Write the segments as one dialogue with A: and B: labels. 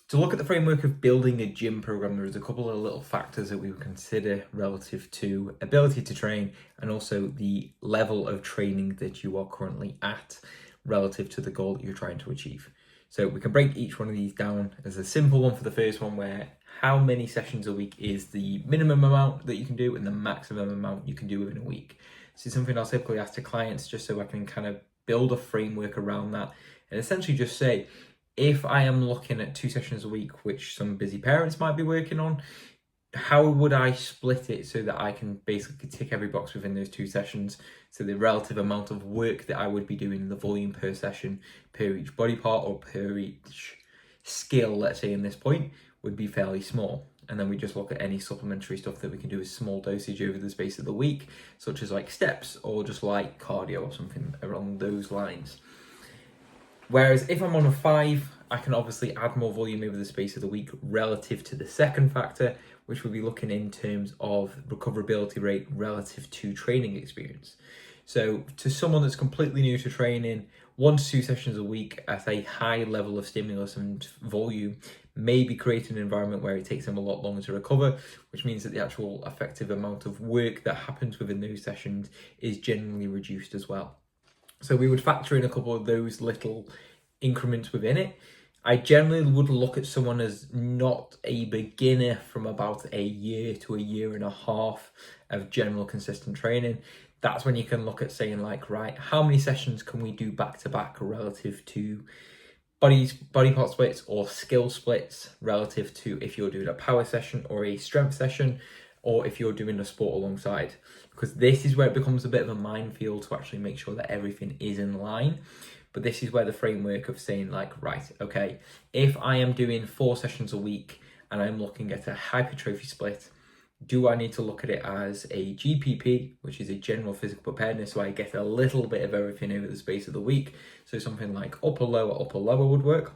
A: To look at the framework of building a gym program, there's a couple of little factors that we would consider relative to ability to train and also the level of training that you are currently at relative to the goal that you're trying to achieve. So we can break each one of these down as a simple one for the first one, where how many sessions a week is the minimum amount that you can do and the maximum amount you can do within a week. This is something I'll typically ask to clients just so I can kind of build a framework around that and essentially just say, if I am looking at 2 sessions a week, which some busy parents might be working on, how would I split it so that I can basically tick every box within those 2 sessions? So the relative amount of work that I would be doing, the volume per session, per each body part or per each skill, let's say in this point, would be fairly small. And then we just look at any supplementary stuff that we can do as small dosage over the space of the week, such as like steps or just like cardio or something along those lines. Whereas if I'm on a 5, I can obviously add more volume over the space of the week relative to the second factor, which we'll be looking in terms of recoverability rate relative to training experience. So to someone that's completely new to training, 1 to 2 sessions a week at a high level of stimulus and volume may be creating an environment where it takes them a lot longer to recover, which means that the actual effective amount of work that happens within those sessions is generally reduced as well. So we would factor in a couple of those little increments within it. I generally would look at someone as not a beginner from about a year to a year and a half of general consistent training. That's when you can look at saying like, right, how many sessions can we do back to back relative to body part splits or skill splits relative to if you're doing a power session or a strength session, or if you're doing a sport alongside, because this is where it becomes a bit of a minefield to actually make sure that everything is in line. But this is where the framework of saying like, right, okay, if I am doing 4 sessions a week and I'm looking at a hypertrophy split, do I need to look at it as a GPP, which is a general physical preparedness, so I get a little bit of everything over the space of the week, so something like upper lower would work?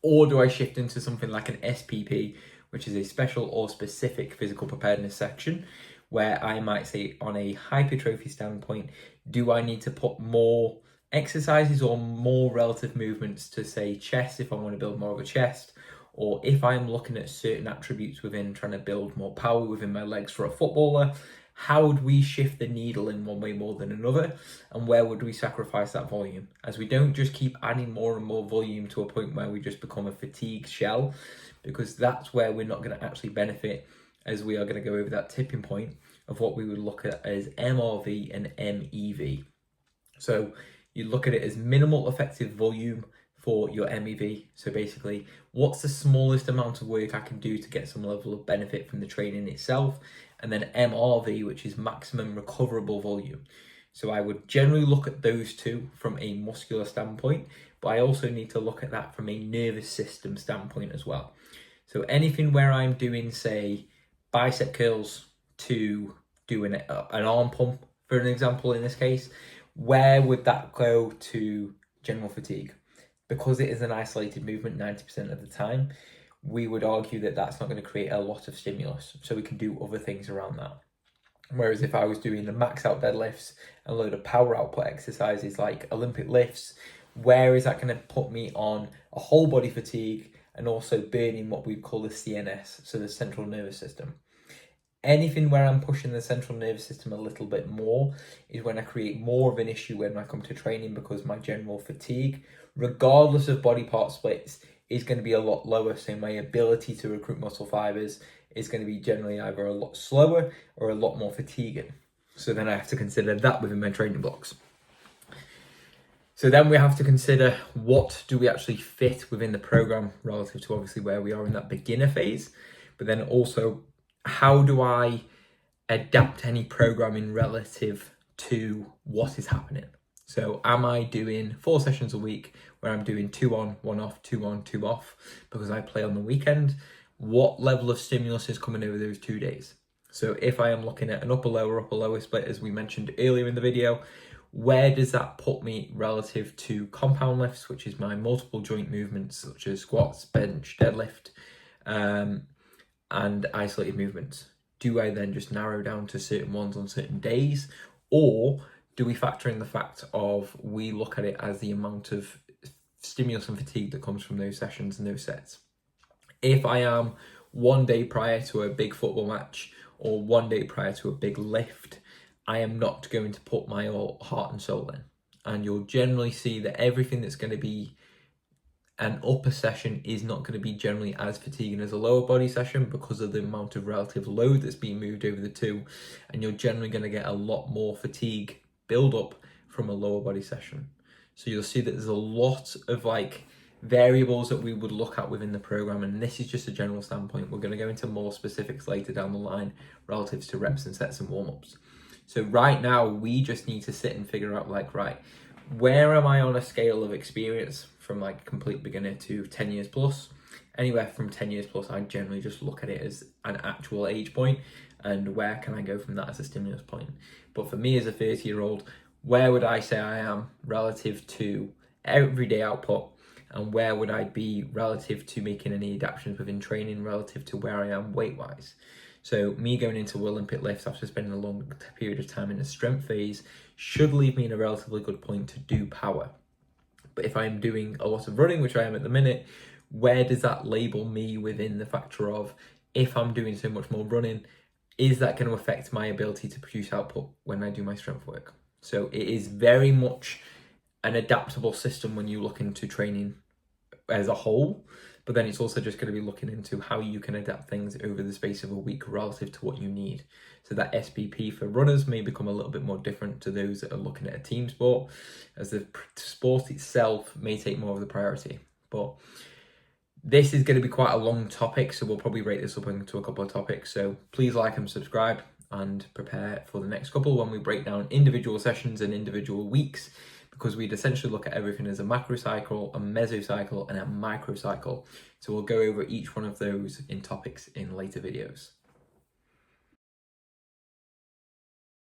A: Or do I shift into something like an SPP, which is a special or specific physical preparedness section, where I might say on a hypertrophy standpoint, do I need to put more exercises or more relative movements to say chest if I want to build more of a chest, or if I'm looking at certain attributes within trying to build more power within my legs for a footballer, how would we shift the needle in one way more than another, and where would we sacrifice that volume? As we don't just keep adding more and more volume to a point where we just become a fatigued shell, because that's where we're not going to actually benefit, as we are going to go over that tipping point of what we would look at as MRV and MEV. So you look at it as minimal effective volume for your MEV. So basically, what's the smallest amount of work I can do to get some level of benefit from the training itself? And then MRV, which is maximum recoverable volume. So I would generally look at those two from a muscular standpoint, but I also need to look at that from a nervous system standpoint as well. So anything where I'm doing, say, bicep curls to do an arm pump, for an example in this case, where would that go to general fatigue? Because it is an isolated movement 90% of the time, we would argue that that's not going to create a lot of stimulus, so we can do other things around that. Whereas if I was doing the max out deadlifts and a load of power output exercises like Olympic lifts, where is that going to put me on a whole body fatigue and also burning what we call the CNS, so the central nervous system? Anything where I'm pushing the central nervous system a little bit more is when I create more of an issue when I come to training, because my general fatigue, regardless of body part splits, is going to be a lot lower. So my ability to recruit muscle fibers is going to be generally either a lot slower or a lot more fatiguing. So then I have to consider that within my training blocks. So then we have to consider, what do we actually fit within the program relative to obviously where we are in that beginner phase, but then also how do I adapt any programming relative to what is happening? So am I doing 4 sessions a week where I'm doing 2 on, 1 off, 2 on, 2 off because I play on the weekend? What level of stimulus is coming over those 2 days? So if I am looking at an upper lower split, as we mentioned earlier in the video, where does that put me relative to compound lifts, which is my multiple joint movements such as squats, bench, deadlift, and isolated movements? Do I then just narrow down to certain ones on certain days, or do we factor in the fact of we look at it as the amount of stimulus and fatigue that comes from those sessions and those sets? If I am 1 day prior to a big football match or 1 day prior to a big lift, I am not going to put my heart and soul in. And you'll generally see that everything that's going to be an upper session is not going to be generally as fatiguing as a lower body session because of the amount of relative load that's being moved over the two. And you're generally going to get a lot more fatigue build up from a lower body session. So you'll see that there's a lot of like variables that we would look at within the program, and this is just a general standpoint. We're going to go into more specifics later down the line relative to reps and sets and warm-ups. So right now we just need to sit and figure out like, right, where am I on a scale of experience from like complete beginner to 10 years plus? Anywhere from 10 years plus, I generally just look at it as an actual age point, and where can I go from that as a stimulus point. But for me as a 30-year-old, where would I say I am relative to everyday output, and where would I be relative to making any adaptations within training relative to where I am weight wise? So me going into Olympic lifts after spending a long period of time in the strength phase should leave me in a relatively good point to do power. But if I'm doing a lot of running, which I am at the minute, where does that label me within the factor of, if I'm doing so much more running, is that going to affect my ability to produce output when I do my strength work? So it is very much an adaptable system when you look into training as a whole, but then it's also just going to be looking into how you can adapt things over the space of a week relative to what you need. So that SPP for runners may become a little bit more different to those that are looking at a team sport, as the sport itself may take more of the priority. But this is going to be quite a long topic, so we'll probably break this up into a couple of topics. So please like and subscribe, and prepare for the next couple when we break down individual sessions and individual weeks, because we'd essentially look at everything as a macro cycle, a mesocycle, and a microcycle. So we'll go over each one of those in topics in later videos.